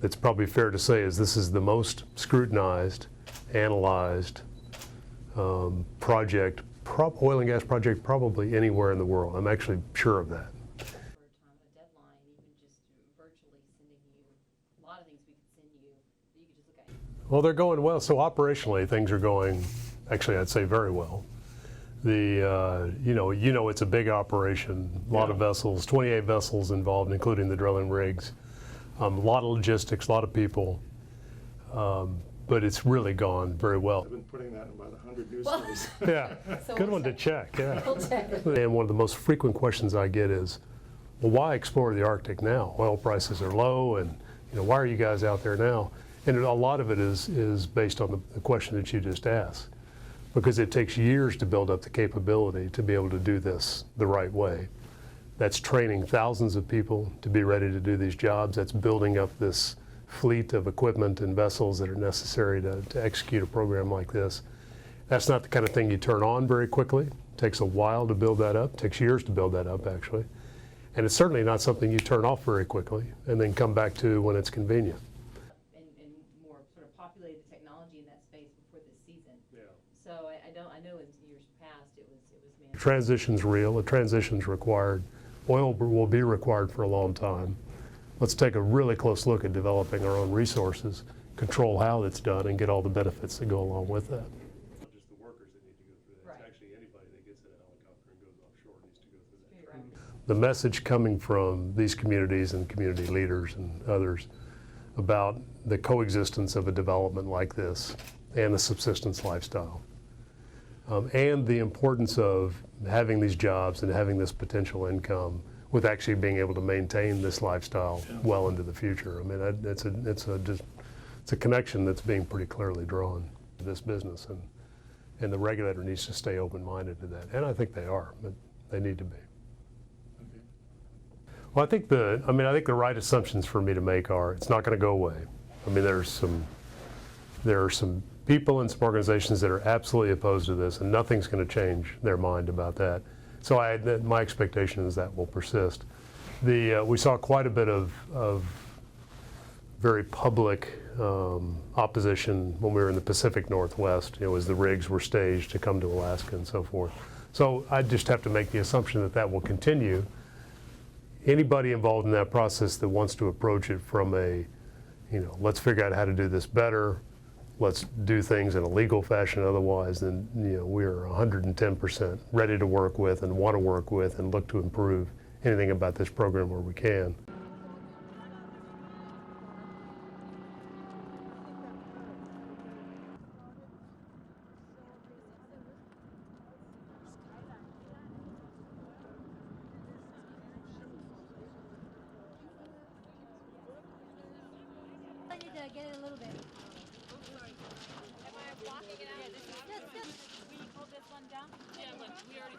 It's probably fair to say is this is the most scrutinized, analyzed project, oil and gas project probably anywhere in the world. I'm actually sure of that. Well, they're going well. So operationally, things are going, actually, I'd say very well. You know, it's a big operation, a lot of vessels, 28 vessels involved, including the drilling rigs. A lot of logistics, a lot of people, but it's really gone very well. I've been putting that in about 100 news stories. Yeah, good one to check, yeah. And one of the most frequent questions I get is, well, why explore the Arctic now? Oil prices are low, and you know, why are you guys out there now? And a lot of it is based on the question that you just asked, because it takes years to build up the capability to be able to do this the right way. That's training thousands of people to be ready to do these jobs. That's building up this fleet of equipment and vessels that are necessary to execute a program like this. That's not the kind of thing you turn on very quickly. It takes a while to build that up. It takes years to build that up, actually. And it's certainly not something you turn off very quickly and then come back to when it's convenient. And more sort of populated the technology in that space before this season. Yeah. So I know in years past it was managed. The transition's real. The transition's required. Oil will be required for a long time. Let's take a really close look at developing our own resources, control how it's done, and get all the benefits that go along with that. Not just the workers that need to go through that. It's actually anybody that gets in a helicopter and goes offshore needs to go through that training. The message coming from these communities and community leaders and others about the coexistence of a development like this and the subsistence lifestyle, and the importance of having these jobs and having this potential income with actually being able to maintain this lifestyle well into the future. I mean, it's a connection that's being pretty clearly drawn to this business, and the regulator needs to stay open-minded to that. And I think they are, but they need to be. Okay. Well, I think the right assumptions for me to make are it's not going to go away. I mean, there are some people and some organizations that are absolutely opposed to this, and nothing's going to change their mind about that. So my expectation is that will persist. We saw quite a bit of very public opposition when we were in the Pacific Northwest, you know, as the rigs were staged to come to Alaska and so forth. So I just have to make the assumption that that will continue. Anybody involved in that process that wants to approach it from let's figure out how to do this better, let's do things in a legal fashion otherwise, then we're 110% ready to work with and want to work with and look to improve anything about this program where we can. I need to get it a little bit. Am I blocking it out? Yeah, we hold this one down? Yeah, look, we already